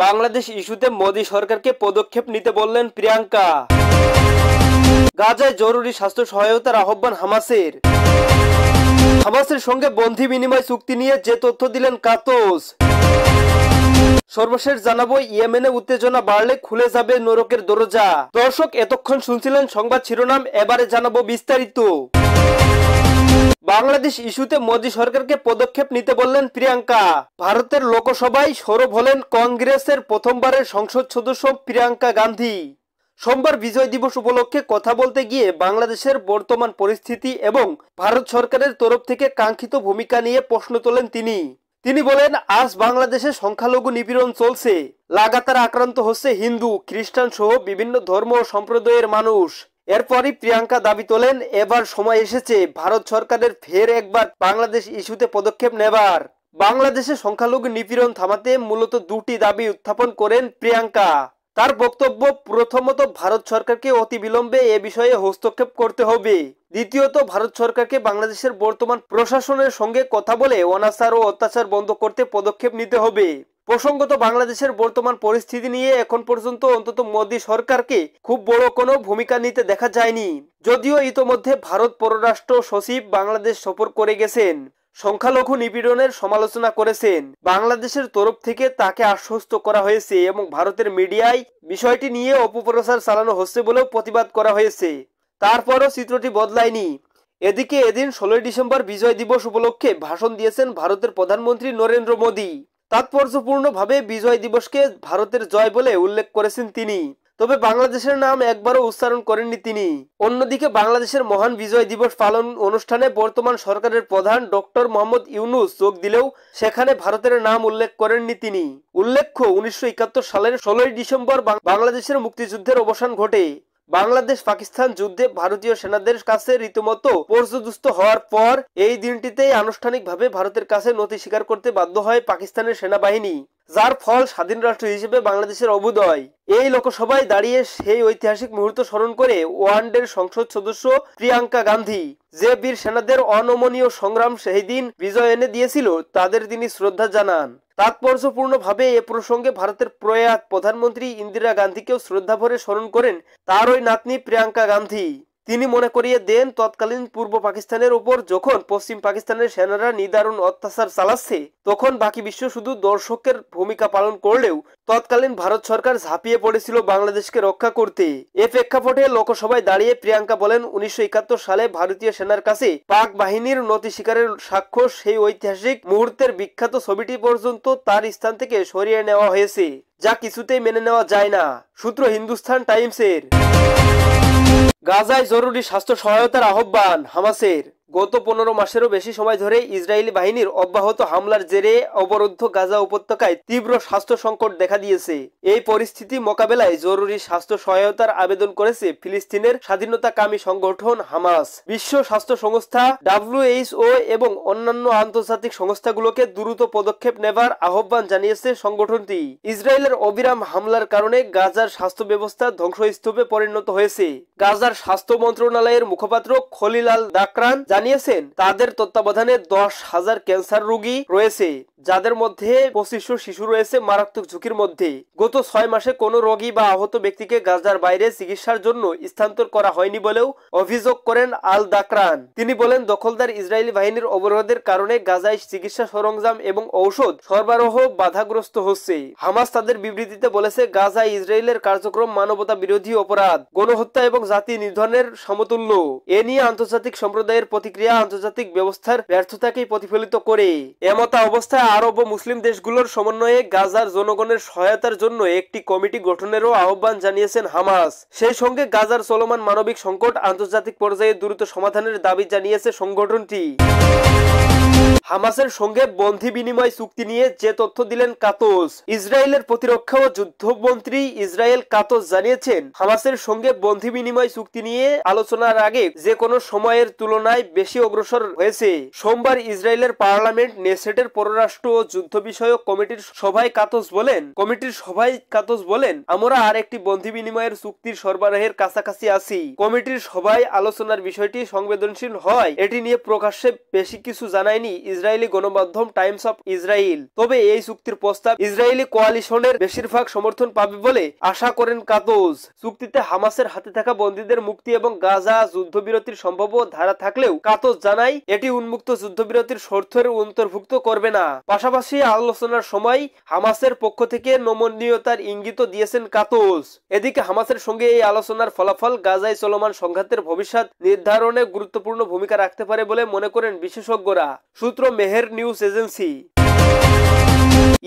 বাংলাদেশ ইস্যুতে মোদি সরকারকে পদক্ষেপ নিতে বললেন প্রিয়াঙ্কা। গাজায় জরুরি স্বাস্থ্য সহায়তার আহ্বান হামাসের। হামাসের সঙ্গে বন্ধি বিনিময় চুক্তি নিয়ে যে তথ্য দিলেন কাতোস। সর্বশেষ জানাবো, ইয়েমেনে উত্তেজনা বাড়লে খুলে যাবে নরকের দরজা। দর্শক, এতক্ষণ শুনছিলেন সংবাদ শিরোনাম, এবারে জানাবো বিস্তারিত। বাংলাদেশ ইস্যুতে মোদি সরকারকে পদক্ষেপ নিতে বললেন প্রিয়াঙ্কা। ভারতের লোকসভায় সরব হলেন কংগ্রেসের প্রথমবারের সংসদ সদস্য প্রিয়াঙ্কা গান্ধী। সোমবার বিজয় দিবস উপলক্ষে কথা বলতে গিয়ে বাংলাদেশের বর্তমান পরিস্থিতি এবং ভারত সরকারের তরফ থেকে কাঙ্ক্ষিত ভূমিকা নিয়ে প্রশ্ন তোলেন তিনি বলেন, আজ বাংলাদেশে সংখ্যালঘু নিপীড়ন চলছে। লাগাতার আক্রান্ত হচ্ছে হিন্দু, খ্রিস্টান সহ বিভিন্ন ধর্ম ও সম্প্রদায়ের মানুষ। এরপরই প্রিয়াঙ্কা দাবি তোলেন, এবার সময় এসেছে ভারত সরকারের ফের একবার বাংলাদেশ ইস্যুতে পদক্ষেপ নেবার। বাংলাদেশে সংখ্যালঘু নিপীড়ন থামাতে মূলত দুটি দাবি উত্থাপন করেন প্রিয়াঙ্কা। তার বক্তব্য, প্রথমত ভারত সরকারকে অতিবিলম্বে এ বিষয়ে হস্তক্ষেপ করতে হবে। দ্বিতীয়ত ভারত সরকারকে বাংলাদেশের বর্তমান প্রশাসনের সঙ্গে কথা বলে অনাচার ও অত্যাচার বন্ধ করতে পদক্ষেপ নিতে হবে। প্রসঙ্গত, বাংলাদেশের বর্তমান পরিস্থিতি নিয়ে এখন পর্যন্ত অন্তত মোদি সরকারকে খুব বড় কোনো ভূমিকা নিতে দেখা যায়নি। যদিও ইতোমধ্যে ভারত পররাষ্ট্র সচিব বাংলাদেশ সফর করে গেছেন, সংখ্যালঘু নিপীড়নের সমালোচনা করেছেন। বাংলাদেশের তরফ থেকে তাকে আশ্বস্ত করা হয়েছে এবং ভারতের মিডিয়ায় বিষয়টি নিয়ে অপপ্রচার চালানো হচ্ছে বলেও প্রতিবাদ করা হয়েছে। তারপরও চিত্রটি বদলায়নি। এদিকে এদিন 16 ডিসেম্বর বিজয় দিবস উপলক্ষে ভাষণ দিয়েছেন ভারতের প্রধানমন্ত্রী নরেন্দ্র মোদী। তাৎপর্যপূর্ণভাবে বিজয় দিবসকে ভারতের জয় বলে উল্লেখ করেছেন তিনি, তবে বাংলাদেশের নাম একবারও উচ্চারণ করেননি তিনি। অন্যদিকে বাংলাদেশের মহান বিজয় দিবস পালন অনুষ্ঠানে বর্তমান সরকারের প্রধান ডক্টর মোহাম্মদ ইউনূস যোগ দিলেও সেখানে ভারতের নাম উল্লেখ করেননি তিনি। উল্লেখ্য, 1971 সালের 16 ডিসেম্বর বাংলাদেশের মুক্তিযুদ্ধের অবসান ঘটে। বাংলাদেশ পাকিস্তান যুদ্ধে ভারতীয় সেনাদের কাছে রীতিমতো পর্যদুস্ত হওয়ার পর এই দিনটিতেই আনুষ্ঠানিকভাবে ভারতের কাছে নথি স্বীকার করতে বাধ্য হয় পাকিস্তানের সেনাবাহিনী, যার ফল স্বাধীন রাষ্ট্র হিসেবে বাংলাদেশের অভ্যুদয়। এই লোকসভায় দাঁড়িয়ে সেই ঐতিহাসিক মুহূর্ত স্মরণ করে ওয়ানডের সংসদ সদস্য প্রিয়াঙ্কা গান্ধী যে বীর সেনাদের অনমনীয় সংগ্রাম সেই দিন বিজয় এনে দিয়েছিল, তাদের তিনি শ্রদ্ধা জানান। তাৎপর্যপূর্ণভাবে এ প্রসঙ্গে ভারতের প্রয়াত প্রধানমন্ত্রী ইন্দিরা গান্ধীকেও শ্রদ্ধা ভরে স্মরণ করেন তার ওই নাতনি প্রিয়াঙ্কা গান্ধী। তিনি মনে করিয়ে দেন, তৎকালীন পূর্ব পাকিস্তানের উপর যখন পশ্চিম পাকিস্তানের সেনারা নিদারুণ অত্যাচার চালাচ্ছে, তখন বাকি বিশ্ব শুধু দর্শকের ভূমিকা পালন করলেও তৎকালীন ভারত সরকার ঝাঁপিয়ে পড়েছিল বাংলাদেশকে রক্ষা করতে। এ প্রেক্ষাপটে লোকসভায় দাঁড়িয়ে প্রিয়াঙ্কা বলেন, 1971 সালে ভারতীয় সেনার কাছে পাক বাহিনীর নথি স্বীকারের সাক্ষ্য সেই ঐতিহাসিক মুহূর্তের বিখ্যাত ছবিটি পর্যন্ত তার স্থান থেকে সরিয়ে নেওয়া হয়েছে, যা কিছুতেই মেনে নেওয়া যায় না। সূত্র হিন্দুস্তান টাইমসের। গাজায় জরুরি স্বাস্থ্য সহায়তার আহ্বান হামাসের। গত 15 মাসেরও বেশি সময় ধরে ইসরায়েলি বাহিনীর অব্যাহত হামলার জেরে অবরুদ্ধ গাজা উপত্যকায় তীব্র স্বাস্থ্য সংকট দেখা দিয়েছে। এই পরিস্থিতি মোকাবেলায় জরুরি স্বাস্থ্য সহায়তার আবেদন করেছে ফিলিস্তিনের স্বাধীনতাকামী সংগঠন হামাস। বিশ্ব স্বাস্থ্য সংস্থা WHO এবং অন্যান্য আন্তর্জাতিক সংস্থাগুলোকে দ্রুত পদক্ষেপ নেবার আহ্বান জানিয়েছে সংগঠনটি। ইসরায়েলের অবিরাম হামলার কারণে গাজার স্বাস্থ্য ব্যবস্থা ধ্বংসস্তূপে পরিণত হয়েছে। গাজার স্বাস্থ্য মন্ত্রণালয়ের মুখপাত্র খলিল আল দাকরান জানিয়েছেন, তাদের তত্ত্বাবধানে 10,000 ক্যান্সার রোগী রয়েছে, যাদের মধ্যে 2500 শিশু রয়েছে মারাত্মক ঝুঁকির মধ্যে। গত 6 মাসে কোনো রোগী বা আহত ব্যক্তিকে গাজার বাইরে চিকিৎসার জন্য স্থানান্তর করা হয়নি বলেও অভিযোগ করেন আল দাকরান। তিনি বলেন, দখলদার ইসরায়েলি বাহিনীর অবরোধের কারণে গাজায় চিকিৎসা সরঞ্জাম এবং ঔষধ সরবরাহ বাধাগ্রস্ত হচ্ছে। হামাস তাদের বিবৃতিতে বলেছে, গাজায় ইসরায়েলের কার্যক্রম মানবতা বিরোধী অপরাধ, গণহত্যা এবং জাতি নিধনের সমতুল্য। এ নিয়ে আন্তর্জাতিক সম্প্রদায়ের প্রতিক্রিয়া আন্তর্জাতিক ব্যবস্থার ব্যর্থতাকেই প্রতিফলিত করে। এমতা অবস্থায় আরব ও মুসলিম দেশগুলোর সমন্বয়ে গাজার জনগণের সহায়তার জন্য একটি কমিটি গঠনেরও আহ্বান জানিয়েছেন হামাস। সেই সঙ্গে গাজার চলমান মানবিক সংকট আন্তর্জাতিক পর্যায়ে দ্রুত সমাধানের দাবি জানিয়েছে সংগঠনটি। হামাসের সঙ্গে বন্ধি বিনিময় চুক্তি নিয়ে যে তথ্য দিলেন কাতোস। ইসরায়েলের প্রতিরক্ষা ও যুদ্ধমন্ত্রী ইসরায়েল কাতোস জানিয়েছেন, হামাসের সঙ্গে বন্ধি বিনিময় চুক্তি নিয়ে আলোচনার আগে যে কোনো সময়ের তুলনায় বেশি অগ্রসর হয়েছে। সোমবার ইসরায়েলের পার্লামেন্ট নেসেটের পররাষ্ট্র ও যুদ্ধ বিষয়ক কমিটির সভায় কাতোস বলেন, আমরা আর একটি বন্ধি বিনিময়ের চুক্তির সরবরাহের কাছাকাছি আছি। কমিটির সভায় আলোচনার বিষয়টি সংবেদনশীল হয় এটি নিয়ে প্রকাশ্যে বেশি কিছু জানায়নি জানায়নি ইসরায়েলি গণমাধ্যম টাইমস অফ ইসরায়েল। তবে এই চুক্তির প্রস্তাব ইসরায়েলি কোয়ালিশনের বেশিরভাগ সমর্থন পাবে বলে আশা করেন কাতোজ। চুক্তিতে হামাসের হাতে থাকা বন্দীদের মুক্তি এবং গাজা যুদ্ধবিরতির সম্ভাব্য ধারা থাকলেও কাতোজ জানায় এটি উন্মুক্ত যুদ্ধবিরতির শর্তের অন্তর্ভুক্ত করবে না। পাশাপাশি আলোচনার সময় হামাসের পক্ষ থেকে নমনীয়তার ইঙ্গিত দিয়েছেন কাতোজ। এদিকে হামাসের সঙ্গে এই আলোচনার ফলাফল গাজায় চলমান সংঘাতের ভবিষ্যৎ নির্ধারণে গুরুত্বপূর্ণ ভূমিকা রাখতে পারে বলে মনে করেন বিশেষজ্ঞরা। সূত্র মেহের নিউজ এজেন্সি।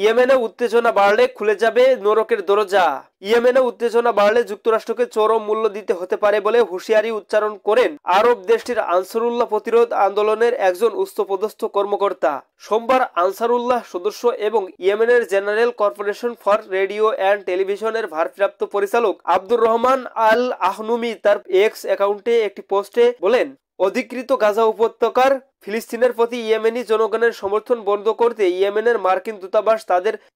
ইয়েমেনে উত্তেজনা বাড়লে খুলে যাবে নরকের দরজা। ইয়েমেনে উত্তেজনা বাড়লে যুক্তরাষ্ট্রকে চরম মূল্য দিতে হতে পারে বলে হুঁশিয়ারি উচ্চারণ করেন আরব দেশটির আনসারুল্লাহ প্রতিরোধ আন্দোলনের একজন উচ্চপদস্থ কর্মকর্তা। সোমবার আনসারুল্লাহ সদস্য এবং ইয়েমেনের general corporation for radio and টেলিভিশনের ভারপ্রাপ্ত পরিচালক আব্দুর রহমান আল আহনুমি তার এক্স অ্যাকাউন্টে একটি পোস্টে বলেন, অধিকৃত গাজা উপত্যকার ফিলিস্তিনের প্রতি ইয়েমেনি জনগণের সমর্থন বন্ধ করতে ইয়েমেনের মার্কিন দূতাবাস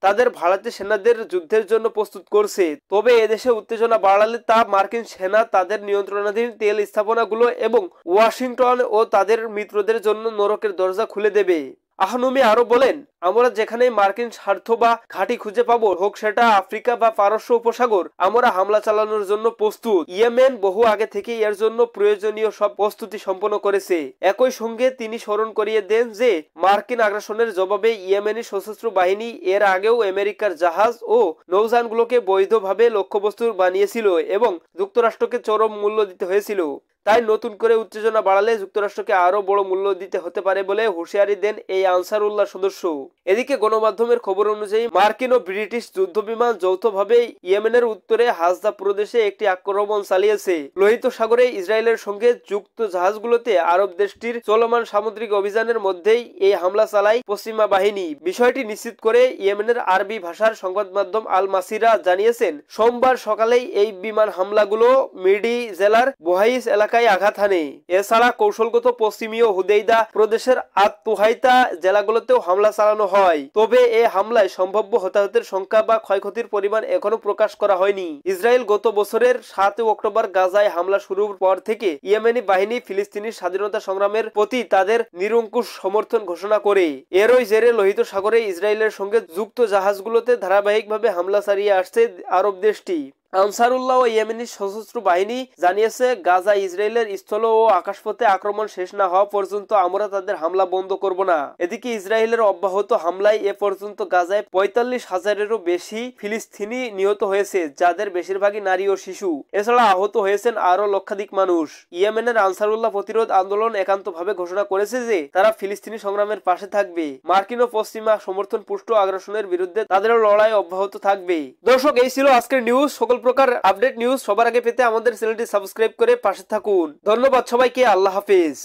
তাদের ভাড়াটে সেনাদের যুদ্ধের জন্য প্রস্তুত করছে। তবে এদেশে উত্তেজনা বাড়ালে তা মার্কিন সেনা তাদের নিয়ন্ত্রণাধীন তেল স্থাপনাগুলো এবং ওয়াশিংটন ও তাদের মিত্রদের জন্য নরকের দরজা খুলে দেবে। আহনুমি আরো বলেন, আমরা যেখানে মার্কিন স্বার্থ বা ঘাঁটি খুঁজে পাবো, হোক সেটা আফ্রিকা বা পারস্য উপসাগর, আমরা হামলা চালানোর জন্য প্রস্তুত। ইয়েমেন বহু আগে থেকে এর জন্য প্রয়োজনীয় সব প্রস্তুতি সম্পন্ন করেছে। একই সঙ্গে তিনি স্মরণ করিয়ে দেন যে মার্কিন আগ্রাসনের জবাবে ইয়েমেনি সশস্ত্র বাহিনী এর আগেও আমেরিকার জাহাজ ও নৌযানগুলোকে বৈধভাবে লক্ষ্যবস্তু বানিয়েছিল এবং যুক্তরাষ্ট্রকে চরম মূল্য দিতে হয়েছিল। তাই নতুন করে উত্তেজনা বাড়ালে যুক্তরাষ্ট্রকে আরো বড় মূল্য দিতে হতে পারে বলে হুঁশিয়ারি দেন এই আনসারুল্লাহ সদস্য। এদিকে গণমাধ্যমের খবর অনুযায়ী মার্কিন ও ব্রিটিশ যুদ্ধবিমান যৌথভাবে ইয়েমেনের উত্তরে হাজদা প্রদেশে একটি আক্রমণ চালিয়েছে। লোহিত সাগরে ইসরায়েলের সঙ্গে যুক্ত জাহাজগুলোতে আরব দেশটির চলমান সামুদ্রিক অভিযানের মধ্যেই এই হামলা চালায় পশ্চিমা বাহিনী। বিষয়টি নিশ্চিত করে ইয়েমেনের আরবি ভাষার সংবাদ মাধ্যম আল মাসিরা জানিয়েছেন, সোমবার সকালেই এই বিমান হামলাগুলো মিডি জেলার বোহাইস এলাকায় আঘাত হানে। এছাড়া কৌশলগত পশ্চিমীয় হুদেইদা প্রদেশের আত-তুহাইতা জেলাগুলোতেও হামলা চালানো হয়। তবে এই হামলায় সম্ভাব্য হতাহতের সংখ্যা বা ক্ষয়ক্ষতির পরিমাণ এখনো প্রকাশ করা হয়নি। ইসরায়েল গত বছরের 7 অক্টোবর গাজায় হামলা শুরুর পর থেকে ইয়েমেনি বাহিনী ফিলিস্তিনি স্বাধীনতা সংগ্রামের প্রতি তাদের নিরঙ্কুশ সমর্থন ঘোষণা করে। এরই জেরে লোহিত সাগরে ইসরায়েলের সঙ্গে যুক্ত জাহাজগুলোতে ধারাবাহিকভাবে হামলা চালিয়ে আসছে আরব দেশটি। আনসারুল্লাহ ও ইয়েমেনি সশস্ত্র বাহিনী জানিয়েছে, গাজা ইসরায়েলের স্থল ও আকাশপথে আক্রমণ শেষ না হওয়া পর্যন্ত আমরা তাদের হামলা বন্ধ করব না। এদিকে ইসরায়েলের অব্যাহত হামলায় এ পর্যন্ত গাজায় 45,000-এরও বেশি ফিলিস্তিনি নিহত হয়েছে, যাদের বেশিরভাগই নারী ও শিশু। এছাড়া আহত হয়েছেন আরো লক্ষাধিক মানুষ। ইয়েমেনের আনসারুল্লাহ প্রতিরোধ আন্দোলন একান্তভাবে ঘোষণা করেছে যে তারা ফিলিস্তিনি সংগ্রামের পাশে থাকবে। মার্কিন ও পশ্চিমা সমর্থন পুষ্ট আগ্রাসনের বিরুদ্ধে তাদের লড়াই অব্যাহত থাকবে। দর্শক, এই ছিল আজকের নিউজ। সকল প্রকার আপডেট নিউজ সবার আগে পেতে আমাদের চ্যানেলটি সাবস্ক্রাইব করে পাশে থাকুন। ধন্যবাদ সবাইকে। আল্লাহ হাফেজ।